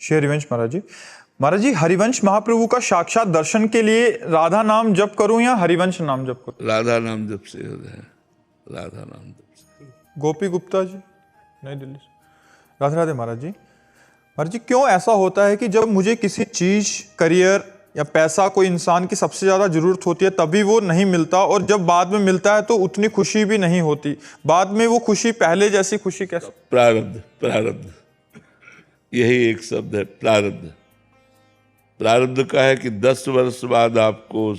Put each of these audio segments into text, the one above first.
श्री हरिवंश महाराज जी। महाराज जी, हरिवंश महाप्रभु का साक्षात दर्शन के लिए राधा नाम जप करूं या हरिवंश नाम जप करूं? राधा नाम जप से हो जाए, राधा नाम जप से। गोपी गुप्ता जी, नई दिल्ली से। राधे राधे महाराज जी। महाराज जी, क्यों ऐसा होता है कि जब मुझे किसी चीज, करियर या पैसा, कोई इंसान की सबसे ज्यादा जरूरत होती है तभी वो नहीं मिलता, और जब बाद में मिलता है तो उतनी खुशी भी नहीं होती? बाद में वो खुशी पहले जैसी खुशी कैसे? प्रारब्ध, प्रारब्ध, यही एक शब्द है, प्रारब्ध। प्रारब्ध का है कि 10 वर्ष बाद आपको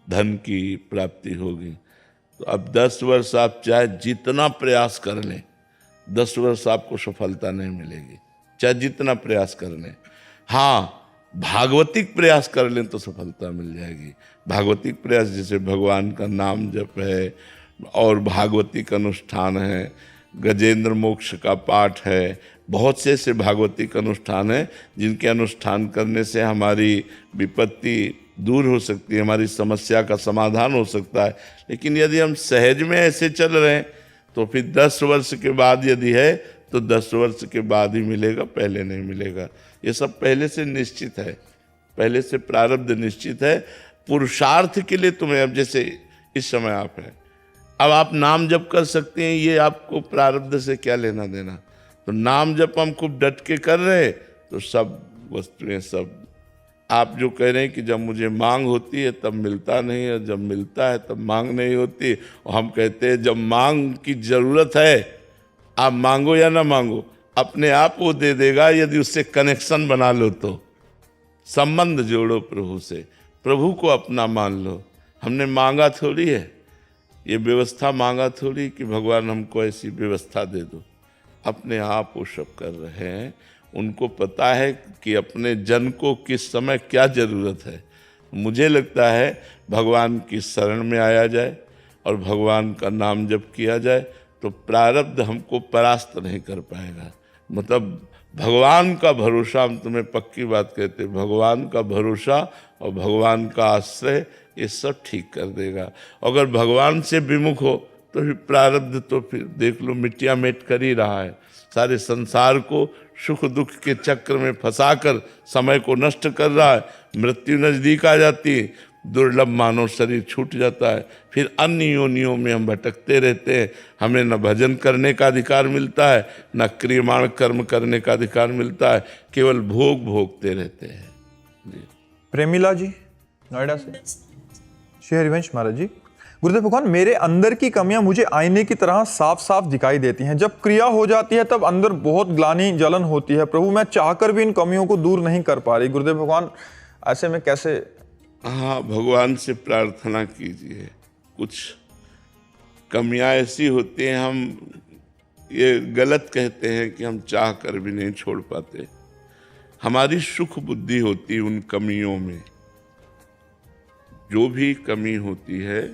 धन की प्राप्ति होगी, तो अब 10 वर्ष आप चाहे जितना प्रयास कर लें, 10 वर्ष आपको सफलता नहीं मिलेगी, चाहे जितना प्रयास कर लें। हाँ, भागवतिक प्रयास कर लें तो सफलता मिल जाएगी। भागवतिक प्रयास जैसे भगवान का नाम जप है और भागवतिक अनुष्ठान है, गजेंद्र मोक्ष का पाठ है, बहुत से ऐसे भागवतिक अनुष्ठान हैं जिनके अनुष्ठान करने से हमारी विपत्ति दूर हो सकती है, हमारी समस्या का समाधान हो सकता है। लेकिन यदि हम सहज में ऐसे चल रहे हैं तो फिर 10 वर्ष के बाद यदि है तो 10 वर्ष के बाद ही मिलेगा, पहले नहीं मिलेगा। ये सब पहले से निश्चित है, पहले से प्रारब्ध निश्चित है। पुरुषार्थ के लिए तुम्हें, अब जैसे इस समय आप हैं, अब आप नाम जप कर सकते हैं, ये आपको प्रारब्ध से क्या लेना देना? तो नाम जप हम खूब डट के कर रहे हैं तो सब वस्तुएं, सब आप जो कह रहे हैं कि जब मुझे मांग होती है तब मिलता नहीं है, जब मिलता है तब मांग नहीं होती, और हम कहते हैं जब मांग की जरूरत है आप मांगो या ना मांगो, अपने आप वो दे देगा यदि उससे कनेक्शन बना लो तो। संबंध जोड़ो प्रभु से, प्रभु को अपना मान लो। हमने मांगा थोड़ी है, ये व्यवस्था मांगा थोड़ी कि भगवान हमको ऐसी व्यवस्था दे दो। अपने आप वो सब कर रहे हैं, उनको पता है कि अपने जन को किस समय क्या जरूरत है। मुझे लगता है भगवान की शरण में आया जाए और भगवान का नाम जप किया जाए तो प्रारब्ध हमको परास्त नहीं कर पाएगा। मतलब भगवान का भरोसा, हम तुम्हें पक्की बात कहते, भगवान का भरोसा और भगवान का आश्रय ये सब ठीक कर देगा। अगर भगवान से विमुख हो तो फिर प्रारब्ध तो फिर देख लो मिट्टिया मेट कर ही रहा है। सारे संसार को सुख दुख के चक्र में फंसाकर समय को नष्ट कर रहा है। मृत्यु नजदीक आ जाती है, दुर्लभ मानव शरीर छूट जाता है, फिर अन्य योनियों में हम भटकते रहते हैं। हमें न भजन करने का अधिकार मिलता है, न क्रियमाण कर्म करने का अधिकार मिलता है, केवल भोग भोगते रहते हैं। जी। प्रेमिला जी, नोएडा से। श्री हरिवंश महाराज जी। गुरुदेव भगवान, मेरे अंदर की कमियां मुझे आईने की तरह साफ साफ दिखाई देती हैं। जब क्रिया हो जाती है तब अंदर बहुत ग्लानि जलन होती है। प्रभु, मैं चाहकर भी इन कमियों को दूर नहीं कर पा रही। गुरुदेव भगवान, ऐसे में कैसे? हाँ, भगवान से प्रार्थना कीजिए। कुछ कमियां ऐसी होती हैं, हम ये गलत कहते हैं कि हम चाह कर भी नहीं छोड़ पाते। हमारी सुख बुद्धि होती है उन कमियों में। जो भी कमी होती है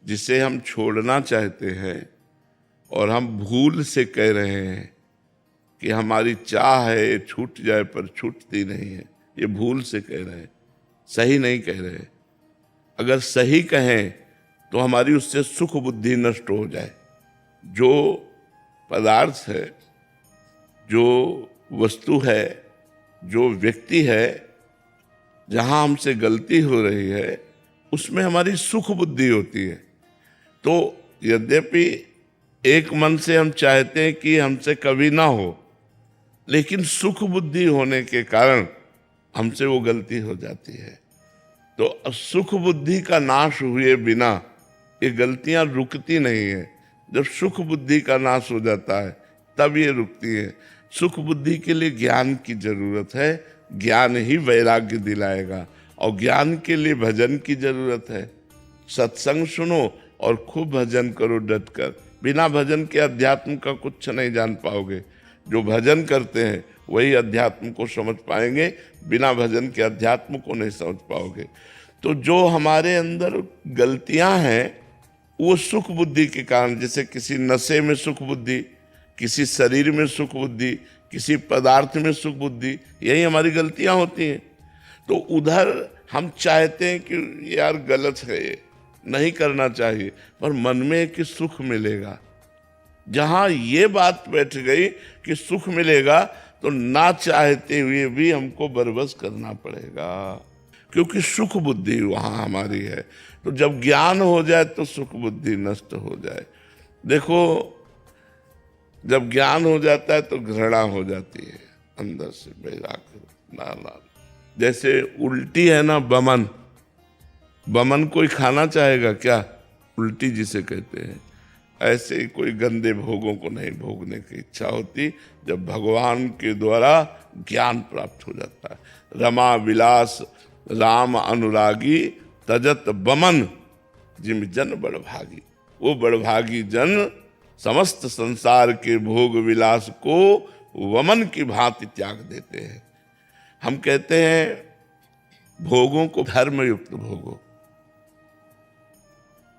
जिसे हम छोड़ना चाहते हैं और हम भूल से कह रहे हैं कि हमारी चाह है ये छूट जाए, पर छूटती नहीं है, ये भूल से कह रहे हैं, सही नहीं कह रहे। अगर सही कहें तो हमारी उससे सुख बुद्धि नष्ट हो जाए। जो पदार्थ है, जो वस्तु है, जो व्यक्ति है, जहाँ हमसे गलती हो रही है उसमें हमारी सुख बुद्धि होती है। तो यद्यपि एक मन से हम चाहते हैं कि हमसे कभी ना हो, लेकिन सुख बुद्धि होने के कारण हमसे वो गलती हो जाती है। तो सुख बुद्धि का नाश हुए बिना ये गलतियां रुकती नहीं है। जब सुख बुद्धि का नाश हो जाता है तब ये रुकती है। सुख बुद्धि के लिए ज्ञान की जरूरत है, ज्ञान ही वैराग्य दिलाएगा, और ज्ञान के लिए भजन की जरूरत है। सत्संग सुनो और खूब भजन करो डटकर। बिना भजन के अध्यात्म का कुछ नहीं जान पाओगे। जो भजन करते हैं वही अध्यात्म को समझ पाएंगे, बिना भजन के अध्यात्म को नहीं समझ पाओगे। तो जो हमारे अंदर गलतियां हैं वो सुख बुद्धि के कारण, जैसे किसी नशे में सुख बुद्धि, किसी शरीर में सुख बुद्धि, किसी पदार्थ में सुख बुद्धि, यही हमारी गलतियां होती हैं। तो उधर हम चाहते हैं कि यार गलत है, ये नहीं करना चाहिए, पर मन में कि सुख मिलेगा। जहाँ ये बात बैठ गई कि सुख मिलेगा तो ना चाहते हुए भी हमको बरबस करना पड़ेगा, क्योंकि सुख बुद्धि वहां हमारी है। तो जब ज्ञान हो जाए तो सुख बुद्धि नष्ट हो जाए। देखो, जब ज्ञान हो जाता है तो घृणा हो जाती है अंदर से, वैराग्य ना। जैसे उल्टी है ना, बमन, बमन कोई खाना चाहेगा क्या? उल्टी जिसे कहते हैं। ऐसे ही कोई गंदे भोगों को नहीं भोगने की इच्छा होती जब भगवान के द्वारा ज्ञान प्राप्त हो जाता है। रमा विलास राम अनुरागी तजत बमन जिम जन बड़भागी। वो बड़भागी जन समस्त संसार के भोग विलास को वमन की भांति त्याग देते हैं। हम कहते हैं भोगों को धर्मयुक्त भोगो,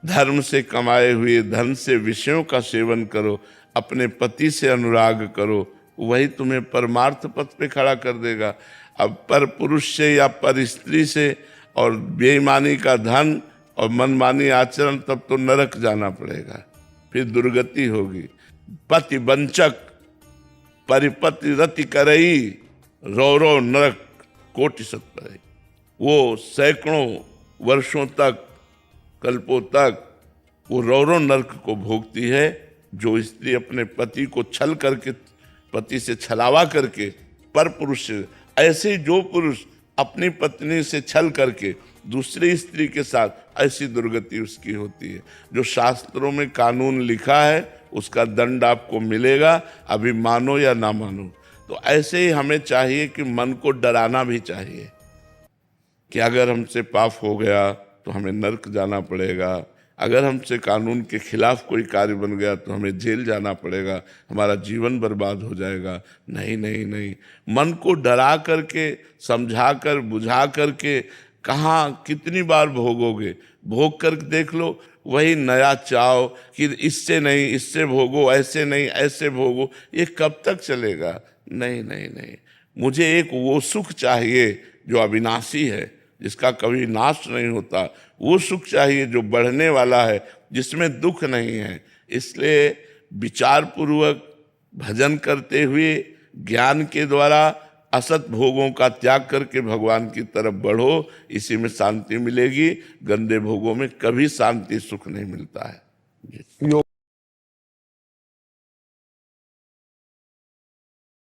धर्म से कमाए हुए धन से विषयों का सेवन करो, अपने पति से अनुराग करो, वही तुम्हें परमार्थ पथ पे खड़ा कर देगा। अब पर पुरुष से या पर स्त्री से और बेईमानी का धन और मनमानी आचरण, तब तो नरक जाना पड़ेगा, फिर दुर्गति होगी। पति वंचक परिपति रति करई, रौरव नरक कोटि सत परई। वो सैकड़ों वर्षों तक, कल्पों तक वो रौरव नरक को भोगती है। जो स्त्री अपने पति को छल करके, पति से छलावा करके पर पुरुष, ऐसे ही जो पुरुष अपनी पत्नी से छल करके दूसरी स्त्री के साथ, ऐसी दुर्गति उसकी होती है। जो शास्त्रों में कानून लिखा है उसका दंड आपको मिलेगा, अभी मानो या ना मानो। तो ऐसे ही हमें चाहिए कि मन को डराना भी चाहिए कि अगर हमसे पाप हो गया तो हमें नरक जाना पड़ेगा, अगर हमसे कानून के खिलाफ कोई कार्य बन गया तो हमें जेल जाना पड़ेगा, हमारा जीवन बर्बाद हो जाएगा। नहीं नहीं नहीं, मन को डरा करके, समझा कर, बुझा करके कहाँ कितनी बार भोगोगे? भोग कर देख लो, वही नया चाव कि इससे नहीं इससे भोगो, ऐसे नहीं ऐसे भोगो, ये कब तक चलेगा? नहीं नहीं नहीं, मुझे एक वो सुख चाहिए जो अविनाशी है, जिसका कभी नाश नहीं होता। वो सुख चाहिए जो बढ़ने वाला है, जिसमें दुख नहीं है। इसलिए विचार पूर्वक भजन करते हुए ज्ञान के द्वारा असत भोगों का त्याग करके भगवान की तरफ बढ़ो, इसी में शांति मिलेगी। गंदे भोगों में कभी शांति सुख नहीं मिलता है।